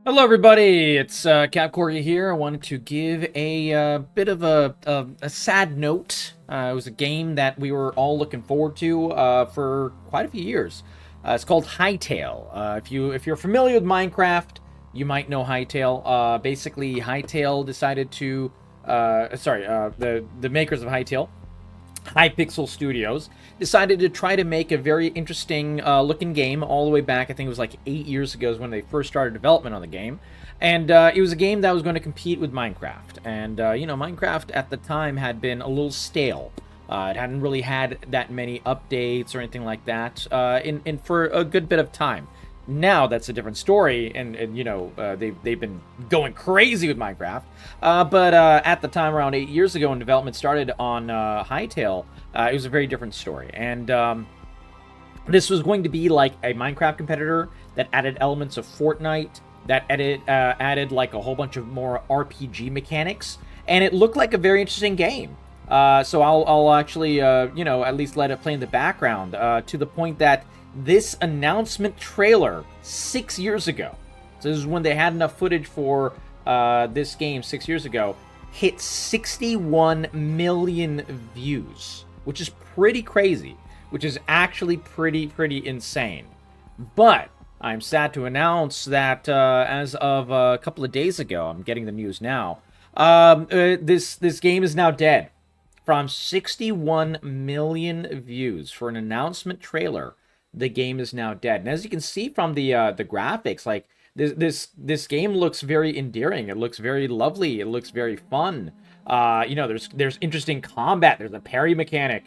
Hello, everybody. It's Cap Corgi here. I wanted to give a bit of a sad note. It was a game that we were all looking forward to for quite a few years. It's called Hytale. If you're familiar with Minecraft, you might know Hytale. Basically, Hytale decided to the makers of Hytale, Hypixel Studios, decided to try to make a very interesting looking game all the way back. I think it was like 8 years ago is when they first started development on the game. And it was a game that was going to compete with Minecraft. And, Minecraft at the time had been a little stale. It hadn't really had that many updates or anything like that in for a good bit of time. Now that's a different story, and they've been going crazy with Minecraft. But at the time, around 8 years ago, when development started on Hytale, it was a very different story. And this was going to be like a Minecraft competitor that added elements of Fortnite, that added like a whole bunch of more RPG mechanics, and it looked like a very interesting game. So I'll actually at least let it play in the background to the point that this announcement trailer 6 years ago, so this is when they had enough footage for this game 6 years ago, hit 61 million views, which is pretty crazy, which is actually pretty insane. But I'm sad to announce that as of a couple of days ago, I'm getting the news now, this game is now dead. From 61 million views for an announcement trailer, the game is now dead. And as you can see from the graphics, like this game looks very endearing. It looks very lovely. It looks very fun. There's interesting combat. There's a parry mechanic.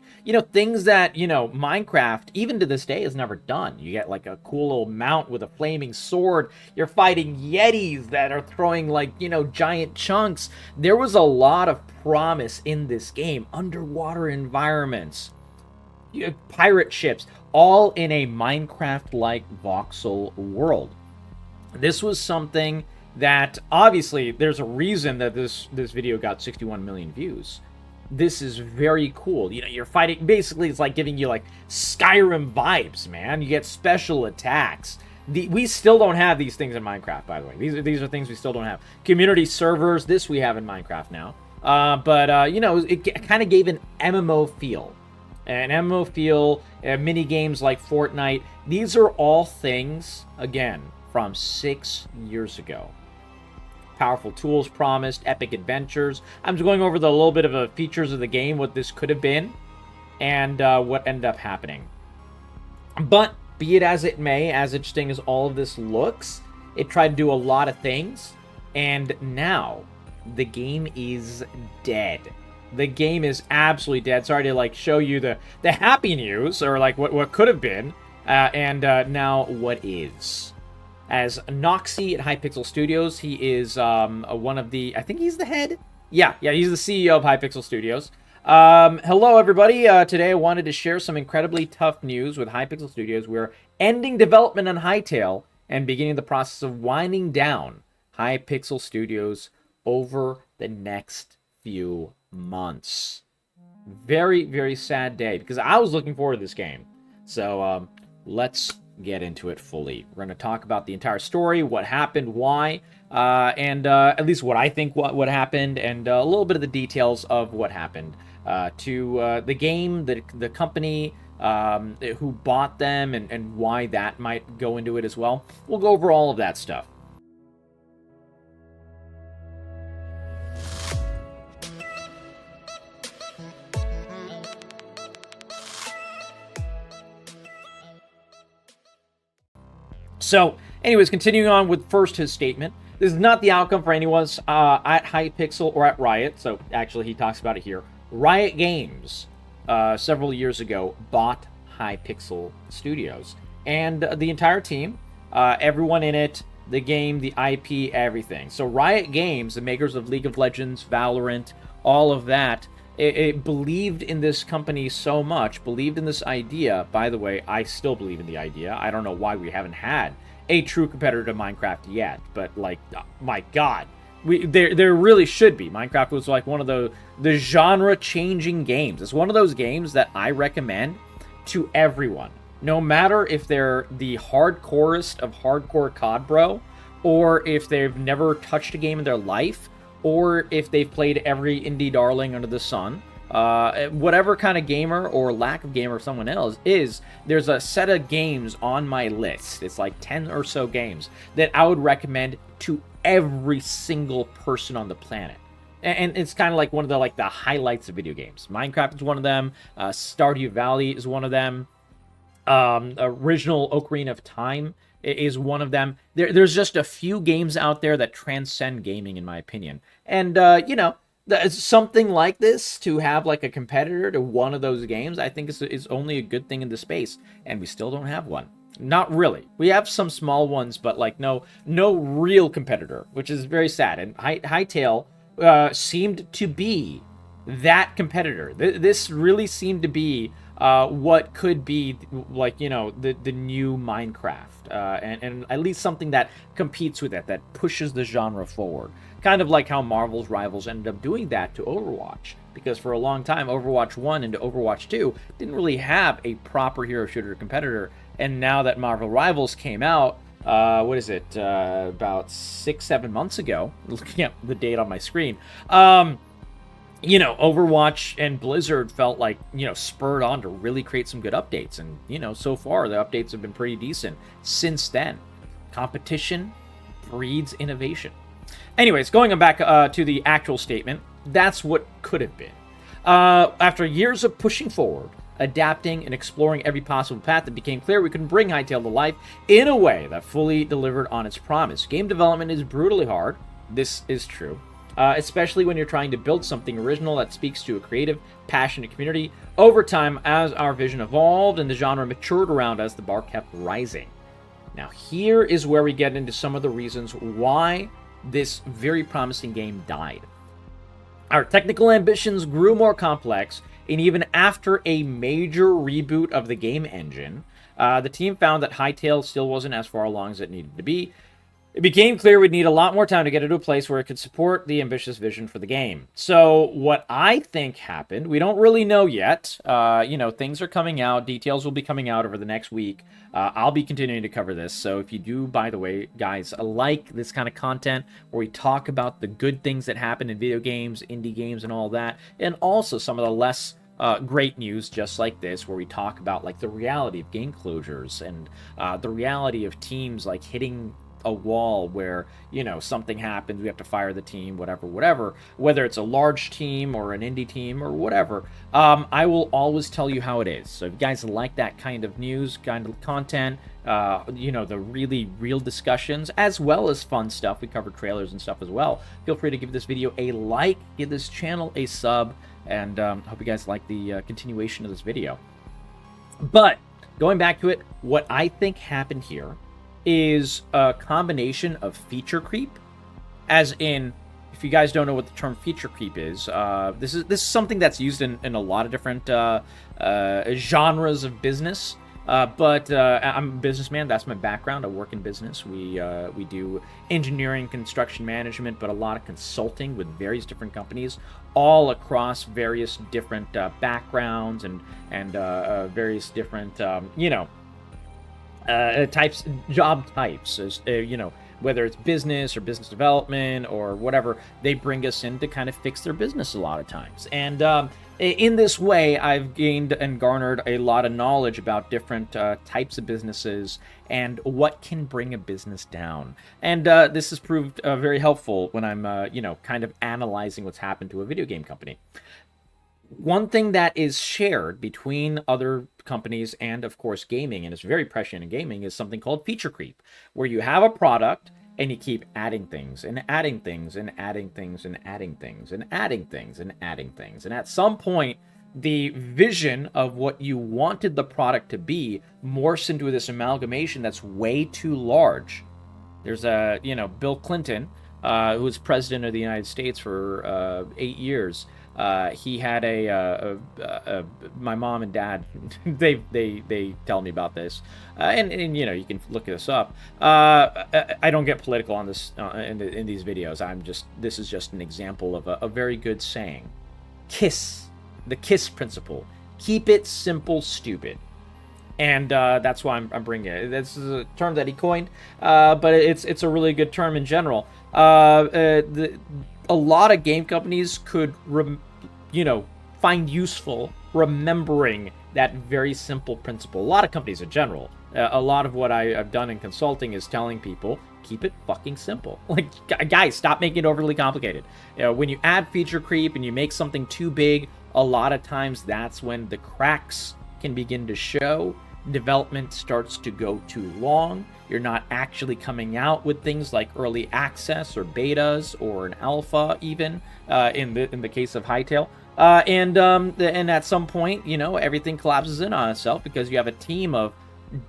Things that Minecraft even to this day has never done. You get like a cool little mount with a flaming sword. You're fighting yetis that are throwing like giant chunks. There was a lot of promise in this game. Underwater environments, pirate ships, all in a Minecraft-like voxel world. This was something that, obviously, there's a reason that this video got 61 million views. This is very cool. You're fighting, basically, it's like giving you, like, Skyrim vibes, man. You get special attacks. We still don't have these things in Minecraft, by the way. These are things we still don't have. Community servers, this we have in Minecraft now. It kind of gave an MMO feel. An MMO feel, mini games like Fortnite. These are all things, again, from 6 years ago. Powerful tools promised, epic adventures. I'm just going over the little bit of the features of the game, what this could have been, and what ended up happening. But be it as it may, as interesting as all of this looks, it tried to do a lot of things, and now the game is dead. The game is absolutely dead. Sorry to like show you the happy news, or like what could have been, and now what is. As Noxy at Hypixel Studios, he is one of the, I think he's the head. Yeah, he's the CEO of Hypixel Studios. Hello everybody. Today I wanted to share some incredibly tough news with Hypixel Studios. We're ending development on Hytale and beginning the process of winding down Hypixel Studios over the next few months. Very sad day, because I was looking forward to this game. So let's get into it fully. We're going to talk about the entire story, what happened, why, and at least what I think what happened, and a little bit of the details of what happened to the game, the company, who bought them, and why that might go into it as well. We'll go over all of that stuff. So, anyways, continuing on with first his statement. This is not the outcome for anyone at Hypixel or at Riot. So, actually, he talks about it here. Riot Games, several years ago, bought Hypixel Studios. And the entire team, everyone in it, the game, the IP, everything. So, Riot Games, the makers of League of Legends, Valorant, all of that, it believed in this company so much, believed in this idea. By the way, I still believe in the idea. I don't know why we haven't had a true competitor to Minecraft yet, but like, my God, there really should be. Minecraft was like one of the genre-changing games. It's one of those games that I recommend to everyone, no matter if they're the hardcorest of hardcore COD bro, or if they've never touched a game in their life, or if they've played every indie darling under the sun. Whatever kind of gamer or lack of gamer someone else is, there's a set of games on my list. It's like 10 or so games that I would recommend to every single person on the planet. And it's kind of like one of the highlights of video games. Minecraft is one of them. Stardew Valley is one of them. Original Ocarina of Time is one of them. There's just a few games out there that transcend gaming, in my opinion. And, something like this, to have like a competitor to one of those games, I think is only a good thing in the space. And we still don't have one. Not really. We have some small ones, but like no real competitor, which is very sad. And Hytale seemed to be that competitor. This really seemed to be what could be like, the new Minecraft, and at least something that competes with it, that pushes the genre forward. Kind of like how Marvel's Rivals ended up doing that to Overwatch, because for a long time, Overwatch 1 into Overwatch 2 didn't really have a proper hero shooter competitor, and now that Marvel Rivals came out, what is it, about 6-7 months ago, looking at the date on my screen, Overwatch and Blizzard felt like, spurred on to really create some good updates. And, so far the updates have been pretty decent since then. Competition breeds innovation. Anyways, going back to the actual statement, that's what could have been. After years of pushing forward, adapting, and exploring every possible path, it became clear we couldn't bring Hytale to life in a way that fully delivered on its promise. Game development is brutally hard. This is true. Especially when you're trying to build something original that speaks to a creative, passionate community. Over time, as our vision evolved and the genre matured around us, the bar kept rising. Now, here is where we get into some of the reasons why this very promising game died. Our technical ambitions grew more complex, and even after a major reboot of the game engine, the team found that Hytale still wasn't as far along as it needed to be. It became clear we'd need a lot more time to get it to a place where it could support the ambitious vision for the game. So what I think happened, we don't really know yet. Things are coming out. Details will be coming out over the next week. I'll be continuing to cover this. So if you do, by the way, guys, like this kind of content where we talk about the good things that happen in video games, indie games, and all that, and also some of the less great news just like this, where we talk about like the reality of game closures and the reality of teams like hitting a wall where, something happens, we have to fire the team, whatever, whether it's a large team or an indie team or whatever, I will always tell you how it is. So if you guys like that kind of news, kind of content, the really real discussions, as well as fun stuff, we cover trailers and stuff as well, feel free to give this video a like, give this channel a sub, and hope you guys like the continuation of this video. But going back to it, what I think happened here is a combination of feature creep, as in, if you guys don't know what the term feature creep is, this is something that's used in a lot of different genres of business. But I'm a businessman. That's my background. I work in business. We do engineering, construction management, but a lot of consulting with various different companies, all across various different backgrounds and various different job types, whether it's business or business development or whatever. They bring us in to kind of fix their business a lot of times. And in this way, I've gained and garnered a lot of knowledge about different types of businesses and what can bring a business down. And this has proved very helpful when I'm, kind of analyzing what's happened to a video game company. One thing that is shared between other companies and, of course, gaming, and it's very prescient in gaming, is something called feature creep, where you have a product and you keep adding things and adding things and adding things and adding things and adding things and adding things. And at some point, the vision of what you wanted the product to be morphs into this amalgamation that's way too large. There's Bill Clinton, who was president of the United States for 8 years. He had my mom and dad, they tell me about this, and you can look this up. I don't get political on this in these videos. This is just an example of a very good saying. The KISS principle. Keep it simple, stupid. And that's why I'm bringing it. This is a term that he coined, but it's a really good term in general. A lot of game companies could, find useful remembering that very simple principle. A lot of companies in general. A lot of what I've done in consulting is telling people, keep it fucking simple. Like, guys, stop making it overly complicated. When you add feature creep and you make something too big, a lot of times that's when the cracks can begin to show. Development starts to go too long. You're not actually coming out with things like early access or betas or an alpha, even in the case of Hytale. And at some point, everything collapses in on itself because you have a team of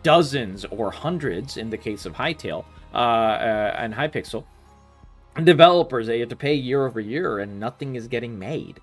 dozens or hundreds, in the case of Hytale and Hypixel, developers that you have to pay year over year, and nothing is getting made.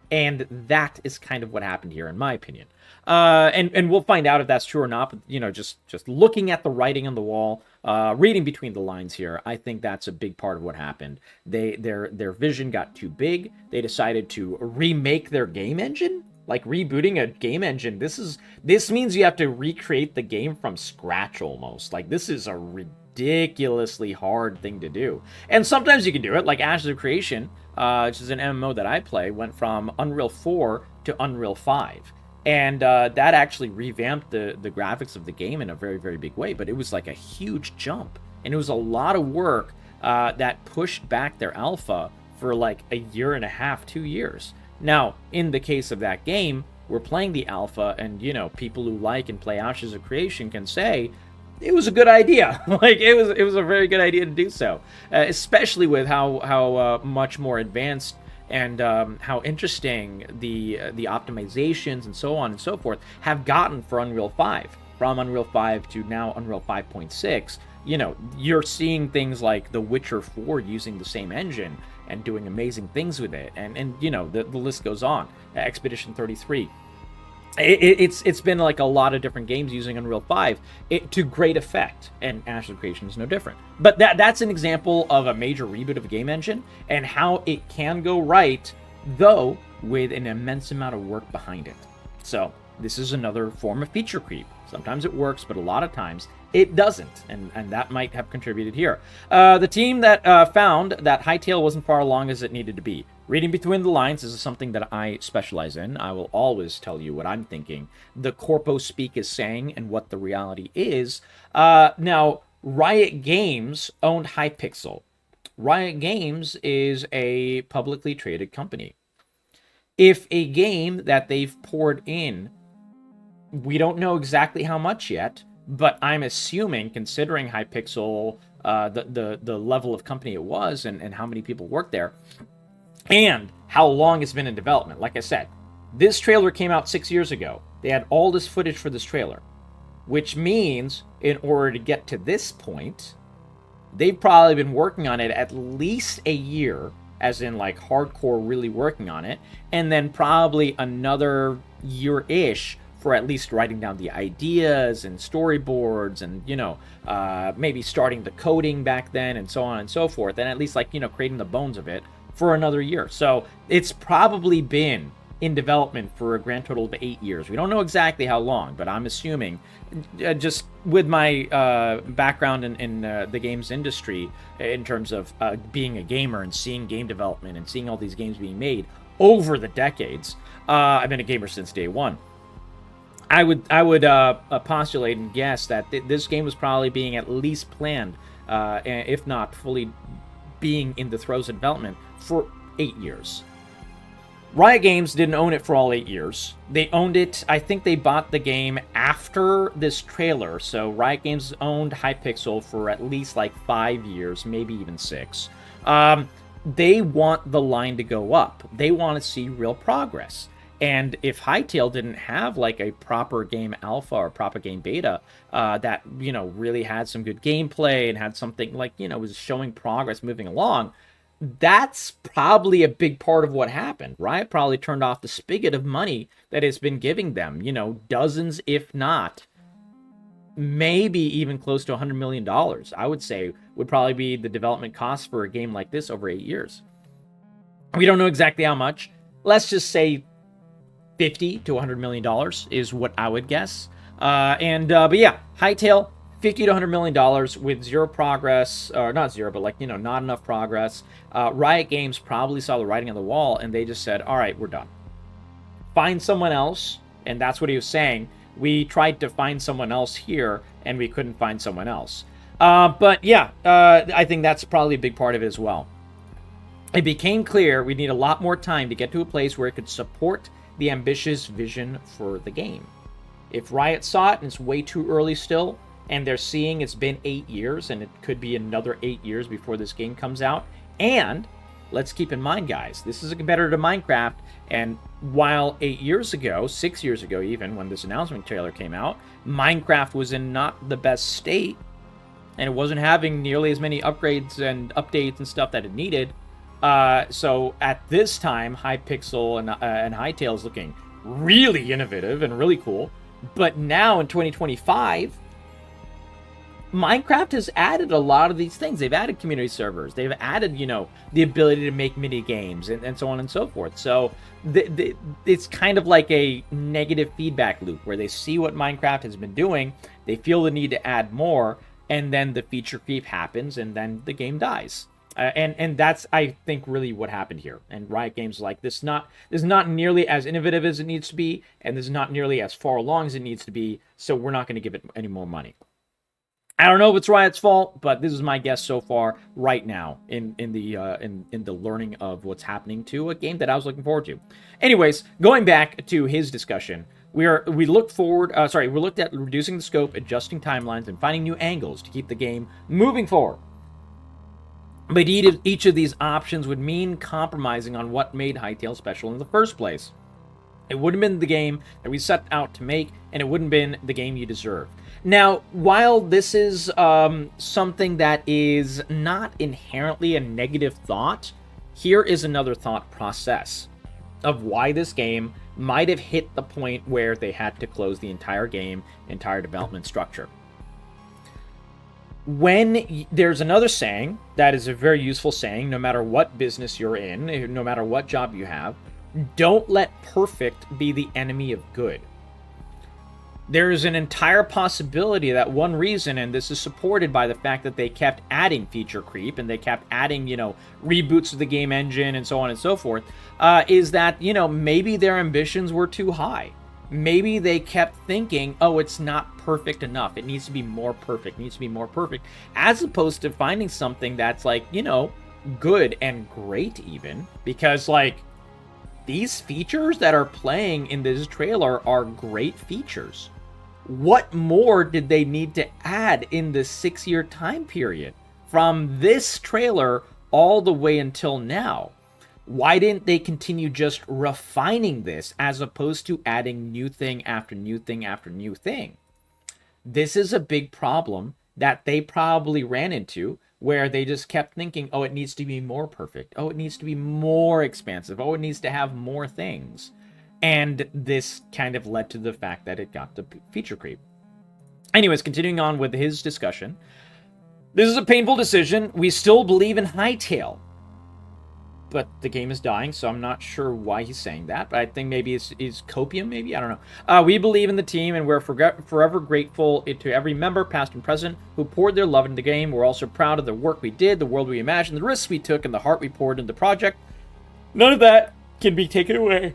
And that is kind of what happened here, in my opinion. And we'll find out if that's true or not. But just looking at the writing on the wall, reading between the lines here, I think that's a big part of what happened. Their vision got too big. They decided to remake their game engine, like rebooting a game engine. This means you have to recreate the game from scratch almost. Like, this is a ridiculously hard thing to do. And sometimes you can do it, like Ashes of Creation, which is an MMO that I play, went from Unreal 4 to Unreal 5. And that actually revamped the graphics of the game in a very, very big way. But it was like a huge jump. And it was a lot of work that pushed back their alpha for like a year and a half, 2 years. Now, in the case of that game, we're playing the alpha, and, people who like and play Ashes of Creation can say, it was a good idea. Like, it was a very good idea to do so, especially with how much more advanced and how interesting the optimizations and so on and so forth have gotten for Unreal 5. From Unreal 5 to now Unreal 5.6, you're seeing things like The Witcher 4 using the same engine and doing amazing things with it, and the list goes on. Expedition 33. It's been like a lot of different games using Unreal 5 to great effect, and Ashes of Creation is no different. But that's an example of a major reboot of a game engine and how it can go right, though with an immense amount of work behind it. So this is another form of feature creep. Sometimes it works, but a lot of times it doesn't, and that might have contributed here. The team that found that Hytale wasn't far along as it needed to be. Reading between the lines is something that I specialize in. I will always tell you what I'm thinking. The corpo speak is saying and what the reality is. Now, Riot Games owned Hypixel. Riot Games is a publicly traded company. If a game that they've poured in, we don't know exactly how much yet, but I'm assuming, considering Hypixel, the level of company it was, and how many people worked there, and how long it's been in development. Like I said, this trailer came out 6 years ago. They had all this footage for this trailer, which means in order to get to this point, they've probably been working on it at least a year, as in like hardcore really working on it, and then probably another year-ish for at least writing down the ideas and storyboards and, maybe starting the coding back then and so on and so forth, and at least like, creating the bones of it for another year. So it's probably been in development for a grand total of 8 years. We don't know exactly how long, but I'm assuming, just with my background in the games industry, in terms of being a gamer and seeing game development and seeing all these games being made over the decades, I've been a gamer since day one. I would postulate and guess that this game was probably being at least planned, if not fully being in the throes of development, for 8 years. Riot Games didn't own it for all 8 years. They owned it, I think they bought the game after this trailer, so Riot Games owned Hypixel for at least like 5 years, maybe even 6. They want the line to go up. They want to see real progress. And if Hytale didn't have like a proper game alpha or proper game beta that, really had some good gameplay and had something like, was showing progress moving along, that's probably a big part of what happened. Riot probably turned off the spigot of money that it's been giving them, dozens, if not, maybe even close to $100 million, I would say, would probably be the development cost for a game like this over 8 years. We don't know exactly how much. Let's just say $50 to $100 million is what I would guess. But yeah, Hytale, $50 to $100 million with zero progress, or not zero, but like, not enough progress. Riot Games probably saw the writing on the wall, and they just said, all right, we're done. Find someone else, and that's what he was saying. We tried to find someone else here, and we couldn't find someone else. But yeah, I think that's probably a big part of it as well. It became clear we need a lot more time to get to a place where it could support the ambitious vision for the game. If Riot saw it and it's way too early still, and they're seeing it's been 8 years, and it could be another 8 years before this game comes out, and let's keep in mind, guys, this is a competitor to Minecraft, and while 8 years ago, 6 years ago even, when this announcement trailer came out, Minecraft was in not the best state, and it wasn't having nearly as many upgrades and updates and stuff that it needed. So at this time, Hypixel and Hytale is looking really innovative and really cool. But now in 2025, Minecraft has added a lot of these things. They've added community servers. They've added, the ability to make mini games and so on and so forth. So it's kind of like a negative feedback loop where they see what Minecraft has been doing, they feel the need to add more, and then the feature creep happens, and then the game dies. And that's, I think, really what happened here. And Riot Games is like, this is not nearly as innovative as it needs to be, and this is not nearly as far along as it needs to be, so we're not going to give it any more money. I don't know if it's Riot's fault, but this is my guess so far right now in the learning of what's happening to a game that I was looking forward to. Anyways, going back to his discussion, we looked at reducing the scope, adjusting timelines, and finding new angles to keep the game moving forward. But each of these options would mean compromising on what made Hytale special in the first place. It wouldn't have been the game that we set out to make, and it wouldn't have been the game you deserve. Now, while this is something that is not inherently a negative thought, here is another thought process of why this game might have hit the point where they had to close the entire game, entire development structure. When there's another saying that is a very useful saying, no matter what business you're in, no matter what job you have, don't let perfect be the enemy of good. There is an entire possibility that one reason, and this is supported by the fact that they kept adding feature creep and they kept adding, reboots of the game engine and so on and so forth, is that, maybe their ambitions were too high. Maybe they kept thinking, oh, it's not perfect enough. It needs to be more perfect, as opposed to finding something that's like, good and great even, because like these features that are playing in this trailer are great features. What more did they need to add in the 6-year time period from this trailer all the way until now? Why didn't they continue just refining this as opposed to adding new thing after new thing after new thing? This is a big problem that they probably ran into, where they just kept thinking, oh, it needs to be more perfect. Oh, it needs to be more expansive. Oh, it needs to have more things. And this kind of led to the fact that it got to feature creep. Anyways, continuing on with his discussion. This is a painful decision. We still believe in Hytale, but the game is dying, so I'm not sure why he's saying that. But I think maybe it's copium, maybe? I don't know. We believe in the team, and we're forever grateful to every member, past and present, who poured their love into the game. We're also proud of the work we did, the world we imagined, the risks we took, and the heart we poured into the project. None of that can be taken away.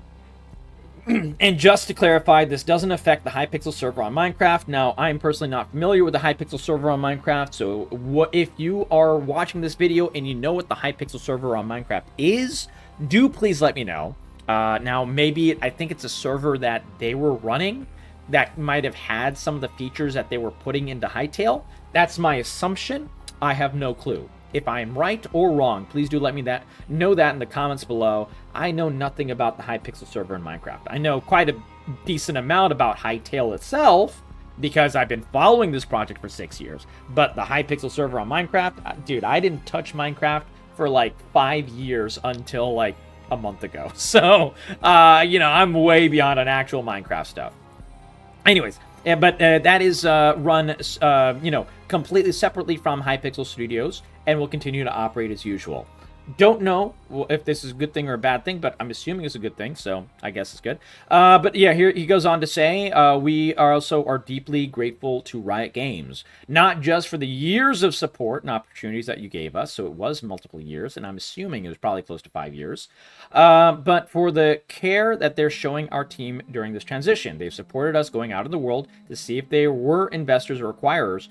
And just to clarify, this doesn't affect the Hypixel server on Minecraft. Now, I'm personally not familiar with the Hypixel server on Minecraft, so if you are watching this video and you know what the Hypixel server on Minecraft is, do please let me know. Now, maybe I think it's a server that they were running that might have had some of the features that they were putting into Hytale. That's my assumption. I have no clue. If I am right or wrong, please do let me know that in the comments below. I know nothing about the Hypixel server in Minecraft. I know quite a decent amount about Hytale itself, because I've been following this project for 6 years. But the Hypixel server on Minecraft, dude, I didn't touch Minecraft for like 5 years until like a month ago. So, I'm way beyond on actual Minecraft stuff. Anyways, but that is run, completely separately from Hypixel Studios, and will continue to operate as usual. Don't know if this is a good thing or a bad thing, but I'm assuming it's a good thing, so I guess it's good. But yeah, here he goes on to say, we are also are deeply grateful to Riot Games, not just for the years of support and opportunities that you gave us, so it was multiple years, and I'm assuming it was probably close to 5 years, but for the care that they're showing our team during this transition. They've supported us going out in the world to see if there were investors or acquirers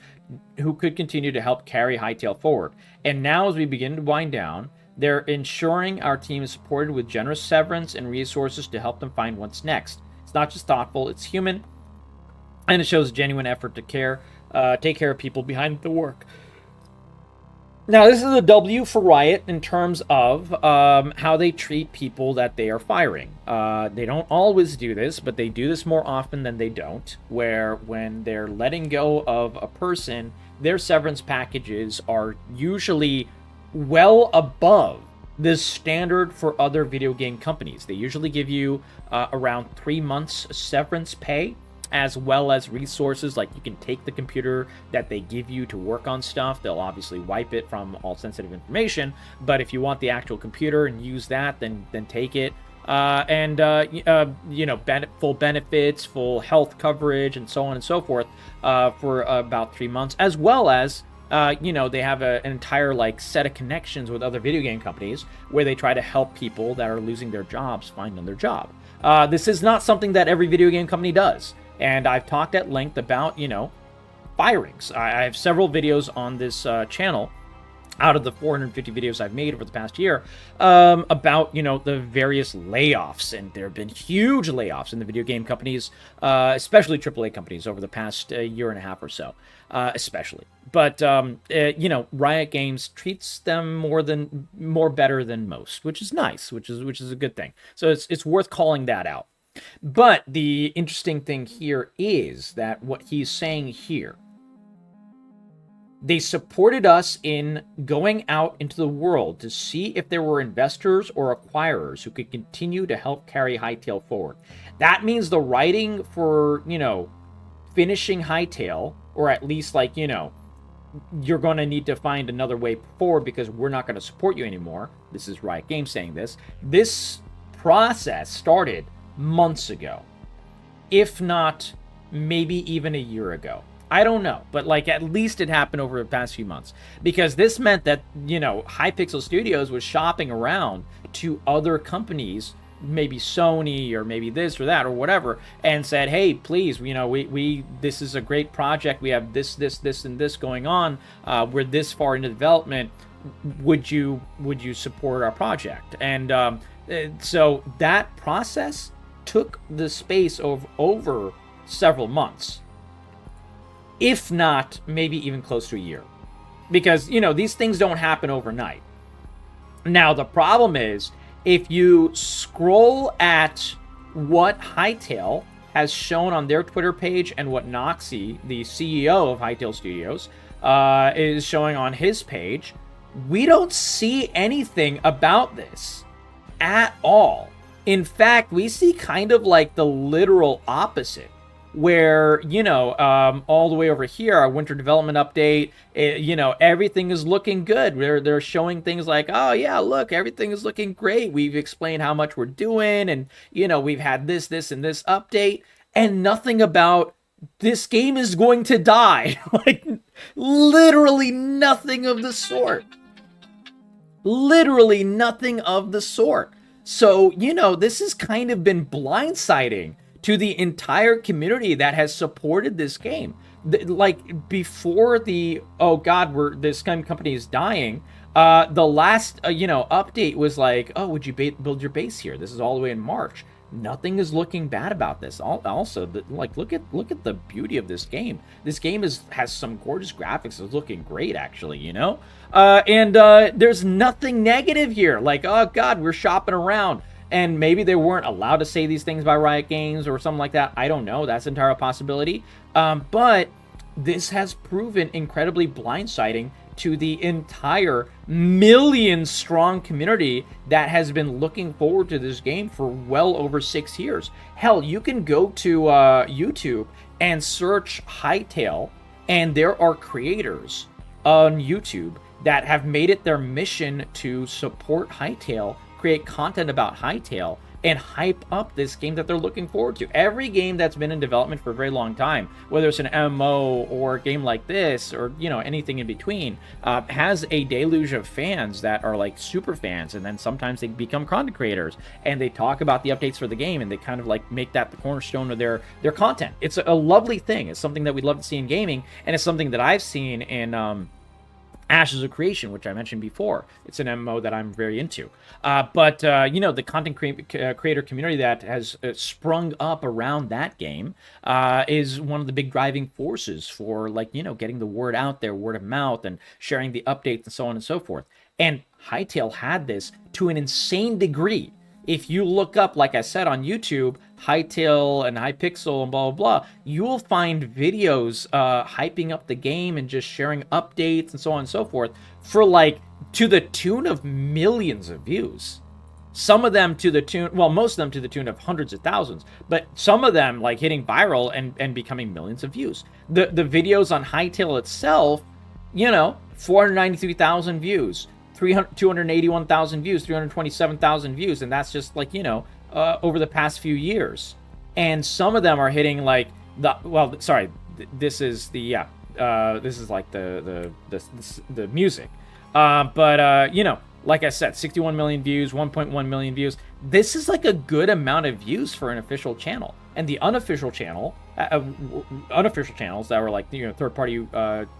who could continue to help carry Hytale forward. And now as we begin to wind down, they're ensuring our team is supported with generous severance and resources to help them find what's next. It's not just thoughtful, it's human, and it shows genuine effort to take care of people behind the work. Now, this is a W for Riot in terms of how they treat people that they are firing. They don't always do this, but they do this more often than they don't, where when they're letting go of a person, their severance packages are usually well above the standard for other video game companies. They usually give you around 3 months severance pay, as well as resources like you can take the computer that they give you to work on stuff. They'll obviously wipe it from all sensitive information, but if you want the actual computer and use that, then take it. Full benefits, full health coverage, and so on and so forth for about 3 months, as well as they have an entire set of connections with other video game companies where they try to help people that are losing their jobs find another job. This is not something that every video game company does, and I've talked at length about firings. I have several videos on this channel out of the 450 videos I've made over the past year about the various layoffs, and there have been huge layoffs in the video game companies, especially AAA companies over the past year and a half or so, especially. But Riot Games treats them more better than most, which is nice, which is a good thing. So it's worth calling that out. But the interesting thing here is that what he's saying here, they supported us in going out into the world to see if there were investors or acquirers who could continue to help carry Hytale forward. That means the writing for, finishing Hytale, or at least you're going to need to find another way forward because we're not going to support you anymore. This is Riot Games saying this. This process started months ago, if not maybe even a year ago. I don't know, but at least it happened over the past few months, because this meant that, Hypixel Studios was shopping around to other companies, maybe Sony or maybe this or that or whatever, and said, hey, please, we this is a great project. We have this, and this going on. We're this far into development. Would you support our project? And so that process took the space of over several months, if not maybe even close to a year, because these things don't happen overnight. Now the problem is, if you scroll at what Hytale has shown on their Twitter page and what Noxie, the CEO of Hytale Studios, is showing on his page, we don't see anything about this at all. In fact, we see kind of the literal opposite, where all the way over here, our winter development update, everything is looking good. They're showing things like, oh yeah, look, everything is looking great. We've explained how much we're doing, and we've had this and this update, and nothing about this game is going to die. Literally nothing of the sort. Literally nothing of the sort. So this has kind of been blindsiding to the entire community that has supported this game. Before the, oh god, this company is dying, the last update was oh, would you build your base here? This is all the way in March. Nothing is looking bad about this. Also, look at the beauty of this game. This game has some gorgeous graphics. It's looking great, actually. And there's nothing negative here. Oh god, we're shopping around. And maybe they weren't allowed to say these things by Riot Games or something like that. I don't know. That's an entire possibility. But this has proven incredibly blindsiding to the entire million-strong community that has been looking forward to this game for well over 6 years. Hell, you can go to YouTube and search Hytale, and there are creators on YouTube that have made it their mission to support Hytale, create content about Hytale, and hype up this game that they're looking forward to. Every game that's been in development for a very long time, whether it's an MMO or a game like this, or anything in between, has a deluge of fans that are like super fans, and then sometimes they become content creators and they talk about the updates for the game, and they kind of like make that the cornerstone of their content. It's a lovely thing. It's something that we'd love to see in gaming, and it's something that I've seen in Ashes of Creation, which I mentioned before. It's an MMO that I'm very into. But the content creator community that has sprung up around that game is one of the big driving forces for, like, getting the word out there, word of mouth, and sharing the updates and so on and so forth. And Hytale had this to an insane degree. If you look up, like I said, on YouTube, Hytale and Hypixel and blah, blah, blah, you will find videos hyping up the game and just sharing updates and so on and so forth for, like, to the tune of millions of views. Some of them to the tune, well, most of them to the tune of hundreds of thousands, but some of them, like, hitting viral and becoming millions of views. The videos on Hytale itself, 493,000 views. 281,000 views, 327,000 views, and that's just like, over the past few years. And some of them are hitting like this is like the music. Like I said, 61 million views, 1.1 million views. This is like a good amount of views for an official channel. And the unofficial channels that were like, third-party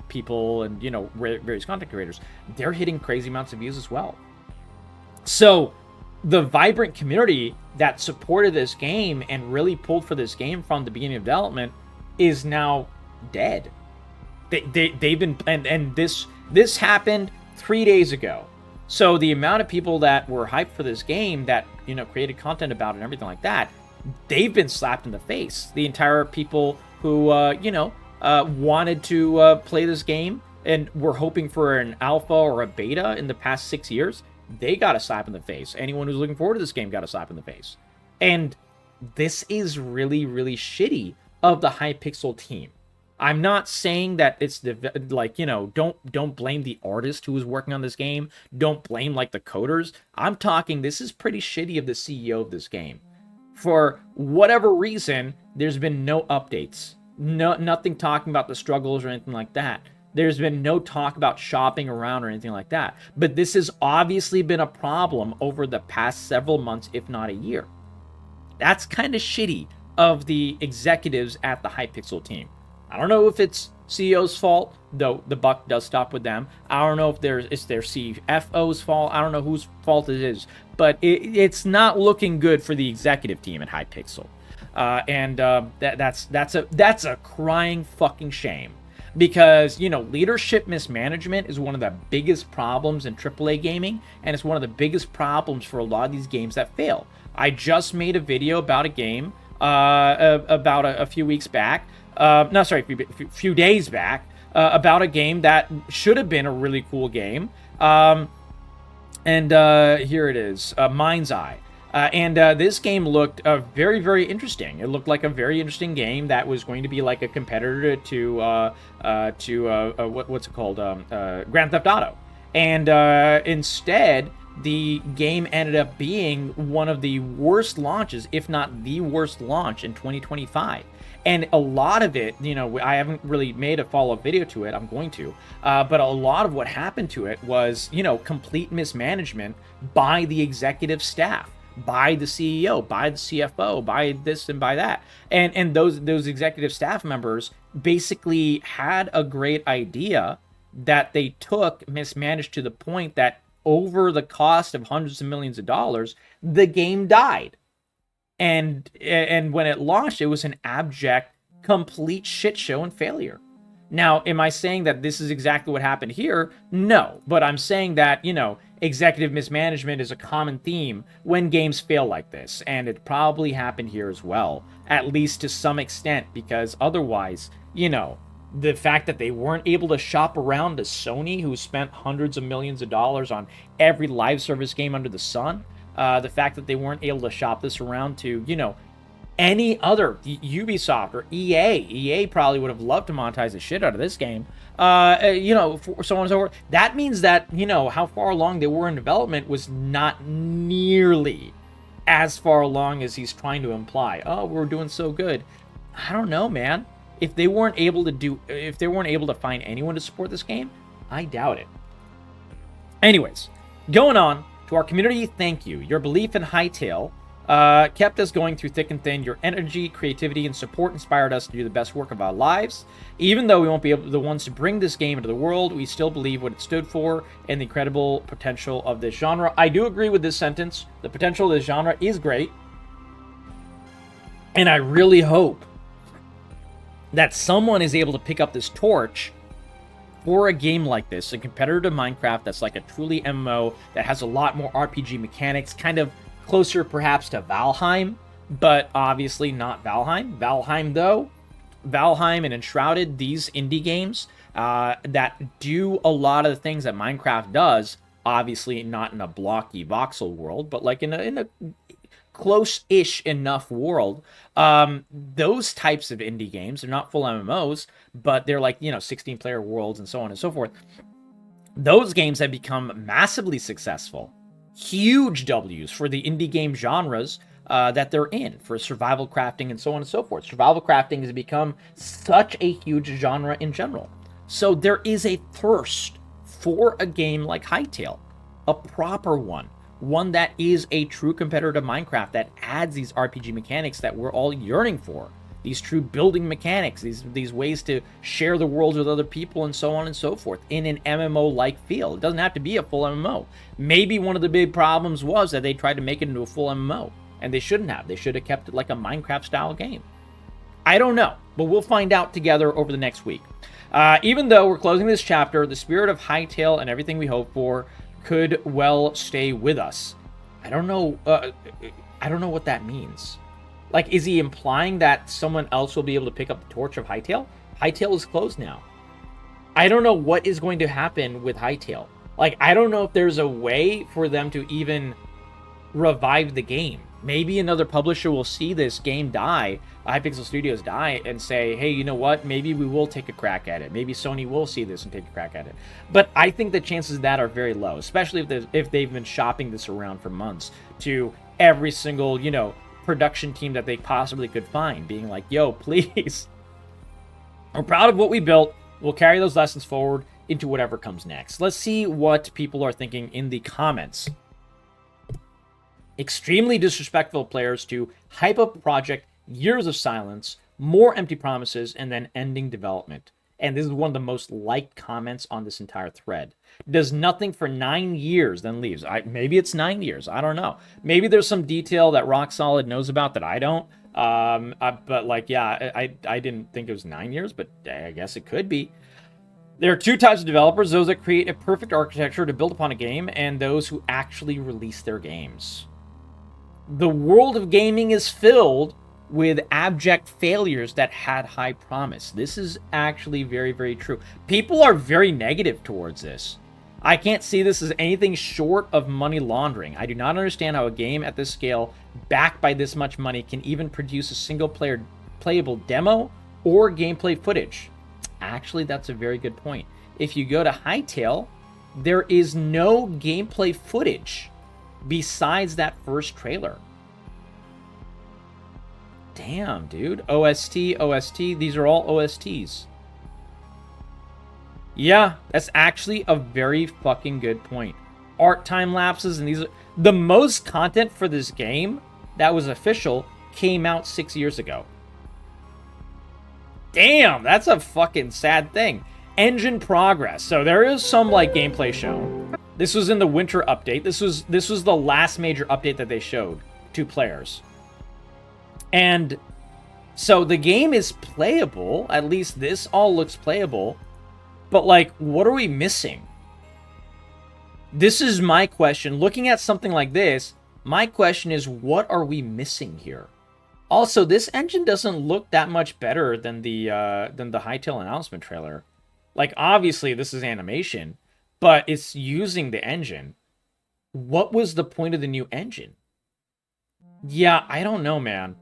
people and, various content creators, they're hitting crazy amounts of views as well. So the vibrant community that supported this game and really pulled for this game from the beginning of development is now dead. They've been, and this happened 3 days ago. So the amount of people that were hyped for this game, that, created content about it and everything like that, they've been slapped in the face. The entire people who, wanted to play this game and were hoping for an alpha or a beta in the past 6 years, they got a slap in the face. Anyone who's looking forward to this game got a slap in the face. And this is really, really shitty of the Hypixel team. I'm not saying that it's don't blame the artist who was working on this game. Don't blame like the coders. I'm talking, this is pretty shitty of the CEO of this game. For whatever reason, there's been no updates. Nothing talking about the struggles or anything like that. There's been no talk about shopping around or anything like that. But this has obviously been a problem over the past several months, if not a year. That's kind of shitty of the executives at the Hypixel team. I don't know if it's CEO's fault, though the buck does stop with them. I don't know if it's their CFO's fault. I don't know whose fault it is. But it's not looking good for the executive team at Hypixel. That's a crying fucking shame. Because, leadership mismanagement is one of the biggest problems in AAA gaming, and it's one of the biggest problems for a lot of these games that fail. I just made a video about a game about a few weeks back. A few days back, about a game that should have been a really cool game. Here it is, Mind's Eye. This game looked very, very interesting. It looked like a very interesting game that was going to be like a competitor to what's it called? Grand Theft Auto. And instead, the game ended up being one of the worst launches, if not the worst launch in 2025. And a lot of it, I haven't really made a follow-up video to it. I'm going to. But a lot of what happened to it was, complete mismanagement by the executive staff, by the CEO, by the CFO, by this and by that. And those executive staff members basically had a great idea that they mismanaged to the point that over the cost of hundreds of millions of dollars, the game died. And when it launched, it was an abject, complete shit show and failure. Now, am I saying that this is exactly what happened here? No, but I'm saying that, executive mismanagement is a common theme when games fail like this, and it probably happened here as well, at least to some extent, because otherwise, the fact that they weren't able to shop around to Sony, who spent hundreds of millions of dollars on every live service game under the sun, the fact that they weren't able to shop this around to, any other Ubisoft or EA probably would have loved to monetize the shit out of this game. You know, for so on and so forth. That means that, you know, how far along they were in development was not nearly as far along as he's trying to imply. Oh, we're doing so good. I don't know, man. If they weren't able to find anyone to support this game, I doubt it. Anyways, going on to our community, thank you. Your belief in Hytale kept us going through thick and thin. Your energy, creativity, and support inspired us to do the best work of our lives. Even though we won't be the ones to bring this game into the world, we still believe what it stood for and the incredible potential of this genre. I do agree with this sentence. The potential of this genre is great. And I really hope that someone is able to pick up this torch for a game like this, a competitor to Minecraft that's like a truly MMO that has a lot more RPG mechanics, kind of closer perhaps to Valheim, but obviously not Valheim. Valheim, though, Valheim and Enshrouded, these indie games that do a lot of the things that Minecraft does, obviously not in a blocky voxel world, but like in a close-ish enough world. Those types of indie games are not full MMOs, but they're like, you know, 16-player worlds and so on and so forth. Those games have become massively successful. Huge W's for the indie game genres that they're in, for survival crafting and so on and so forth. Survival crafting has become such a huge genre in general. So there is a thirst for a game like Hytale, a proper one that is a true competitor to Minecraft, that adds these RPG mechanics that we're all yearning for. These true building mechanics, these ways to share the world with other people and so on and so forth in an MMO-like feel. It doesn't have to be a full MMO. Maybe one of the big problems was that they tried to make it into a full MMO, and they shouldn't have. They should have kept it like a Minecraft-style game. I don't know, but we'll find out together over the next week. Even though we're closing this chapter, the spirit of Hytale and everything we hope for could well stay with us. I don't know what that means. Like, is he implying that someone else will be able to pick up the torch of Hytale? Hytale is closed now. I don't know what is going to happen with Hytale. Like, I don't know if there's a way for them to even revive the game. Maybe another publisher will see this game die, Hypixel Studios die, and say, hey, you know what? Maybe we will take a crack at it. Maybe Sony will see this and take a crack at it. But I think the chances of that are very low, especially if they've been shopping this around for months to every single, you know, production team that they possibly could find, being like, yo, please, we're proud of what we built. We'll carry those lessons forward into whatever comes next. Let's see what people are thinking in the comments. Extremely disrespectful players to hype up a project, years of silence, more empty promises, and then ending development. And this is one of the most liked comments on this entire thread. Does nothing for 9 years, then leaves. Maybe it's 9 years. I don't know. Maybe there's some detail that Rock Solid knows about that I don't. But like, yeah, I didn't think it was 9 years, but I guess it could be. There are two types of developers: those that create a perfect architecture to build upon a game, and those who actually release their games. The world of gaming is filled with abject failures that had high promise. This is actually very, very true. People are very negative towards this. I can't see this as anything short of money laundering. I do not understand how a game at this scale, backed by this much money, can even produce a single-player playable demo or gameplay footage. Actually, that's a very good point. If you go to Hytale, there is no gameplay footage besides that first trailer. Damn, dude. OST, these are all OSTs. Yeah, that's actually a very fucking good point. Art time lapses, and these are the most content for this game that was official came out 6 years ago. Damn, that's a fucking sad thing. Engine progress. So there is some like gameplay shown. This was in the winter update. This was the last major update that they showed to players. And so the game is playable. At least this all looks playable. But like, what are we missing? This is my question. Looking at something like this, my question is, what are we missing here? Also, this engine doesn't look that much better than the Hytale announcement trailer. Like, obviously, this is animation, but it's using the engine. What was the point of the new engine? Yeah, I don't know, man.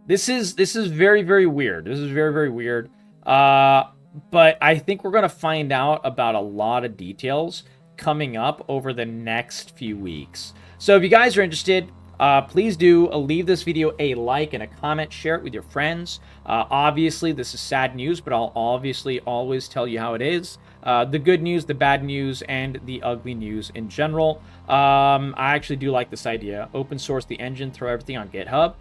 This is very, very weird. This is very, very weird. But I think we're gonna find out about a lot of details coming up over the next few weeks. So if you guys are interested, please do leave this video a like and a comment, share it with your friends. Obviously, this is sad news, but I'll obviously always tell you how it is. The good news, the bad news, and the ugly news in general. I actually do like this idea. Open source the engine, throw everything on GitHub.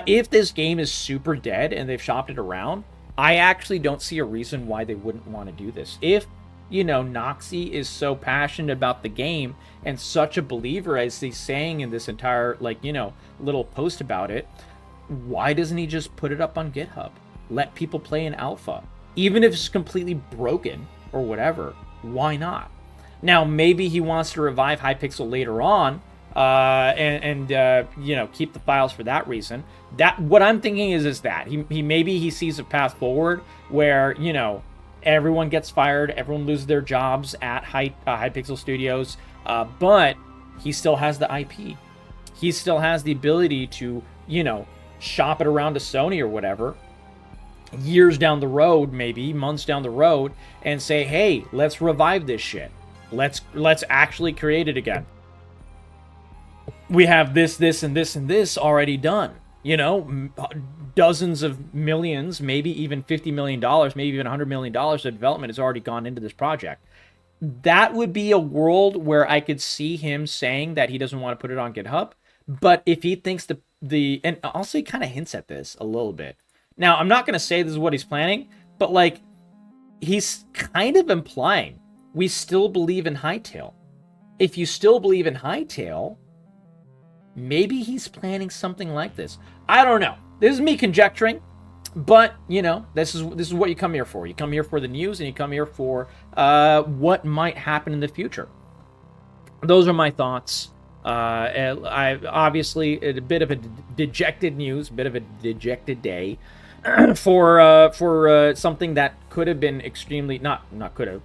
If this game is super dead and they've shopped it around, I actually don't see a reason why they wouldn't want to do this. If, Noxie is so passionate about the game and such a believer as he's saying in this entire, little post about it, why doesn't he just put it up on GitHub? Let people play in alpha. Even if it's completely broken or whatever, why not? Now, maybe he wants to revive Hypixel later on, and keep the files for that reason. That what I'm thinking is that he maybe he sees a path forward where everyone gets fired, everyone loses their jobs at Hypixel Studios, but he still has the IP. He still has the ability to shop it around to Sony or whatever, years down the road, maybe months down the road, and say, hey, let's revive this shit. Let's actually create it again. We have this, and this already done. Dozens of millions, maybe even $50 million, maybe even $100 million of development has already gone into this project. That would be a world where I could see him saying that he doesn't want to put it on GitHub. But if he thinks and also he kind of hints at this a little bit. Now, I'm not going to say this is what he's planning, but he's kind of implying we still believe in Hytale. If you still believe in Hytale, maybe he's planning something like this. I don't know. This is me conjecturing, but this is what you come here for. You come here for the news, and you come here for what might happen in the future. Those are my thoughts. I obviously a bit of a dejected news, a bit of a dejected day for something that could have been extremely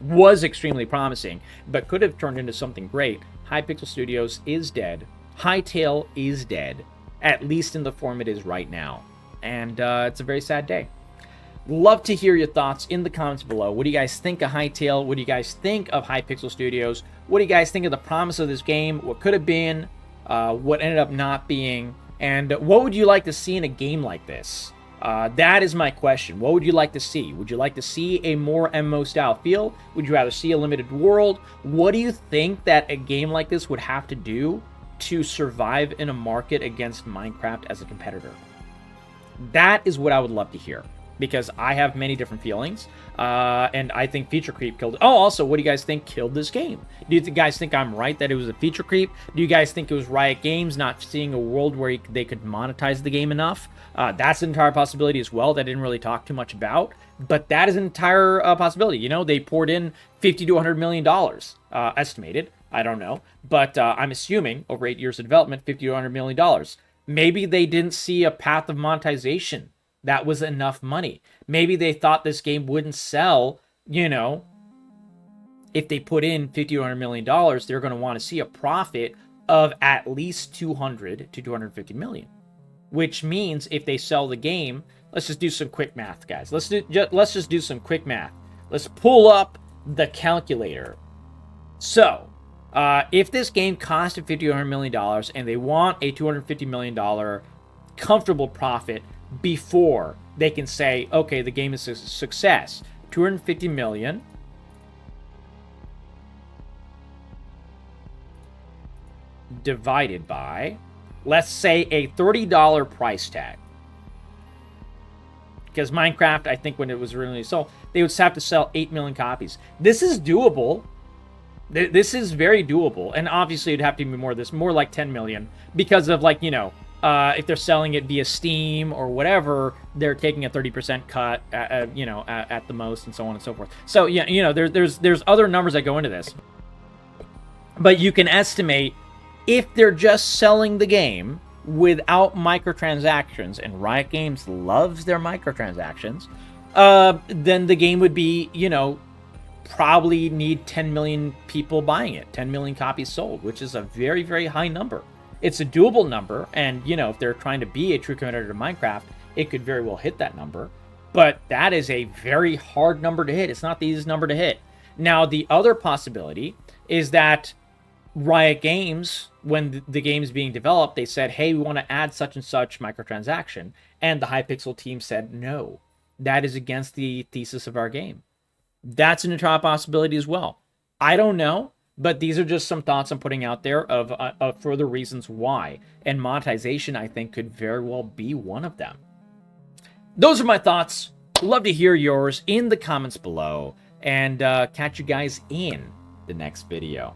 was extremely promising, but could have turned into something great. Hypixel Studios is dead. Hytale is dead, at least in the form it is right now. And it's a very sad day. Love to hear your thoughts in the comments below. What do you guys think of Hytale? What do you guys think of Hypixel Studios? What do you guys think of the promise of this game? What could have been? What ended up not being? And what would you like to see in a game like this? That is my question. What would you like to see? Would you like to see a more MMO style feel? Would you rather see a limited world? What do you think that a game like this would have to do to survive in a market against Minecraft as a competitor? That is what I would love to hear, because I have many different feelings, and I think feature creep killed it. Oh, also, what do you guys think killed this game? Do you guys think I'm right that it was a feature creep? Do you guys think it was Riot Games not seeing a world where they could monetize the game enough? That's an entire possibility as well that I didn't really talk too much about, but that is an entire possibility. They poured in $50 to $100 million, estimated. I don't know, but I'm assuming over 8 years of development, $50 to $100 million. Maybe they didn't see a path of monetization that was enough money. Maybe they thought this game wouldn't sell, if they put in $50 to $100 million, they're going to want to see a profit of at least 200 to 250 million. Which means if they sell the game, let's just do some quick math, guys. Let's just do some quick math. Let's pull up the calculator. So, if this game costed $50 to $100 million and they want a $250 million comfortable profit before they can say, okay, the game is a success, 250 million divided by, let's say, a $30 price tag. Because Minecraft, I think when it was originally sold, they would have to sell 8 million copies. This is doable. This is very doable. And obviously, it'd have to be more of this, more like 10 million. Because of, if they're selling it via Steam or whatever, they're taking a 30% cut, at the most, and so on and so forth. So, yeah, there's other numbers that go into this. But you can estimate, if they're just selling the game without microtransactions, and Riot Games loves their microtransactions, then the game would be, probably need 10 million people buying it, 10 million copies sold, which is a very, very high number. It's a doable number, and, if they're trying to be a true competitor to Minecraft, it could very well hit that number. But that is a very hard number to hit. It's not the easiest number to hit. Now, the other possibility is that Riot Games, when the game's being developed, they said, hey, we want to add such and such microtransaction. And the Hypixel team said, no, that is against the thesis of our game. That's an entire possibility as well. I don't know, but these are just some thoughts I'm putting out there of further reasons why. And monetization, I think, could very well be one of them. Those are my thoughts. Love to hear yours in the comments below. And catch you guys in the next video.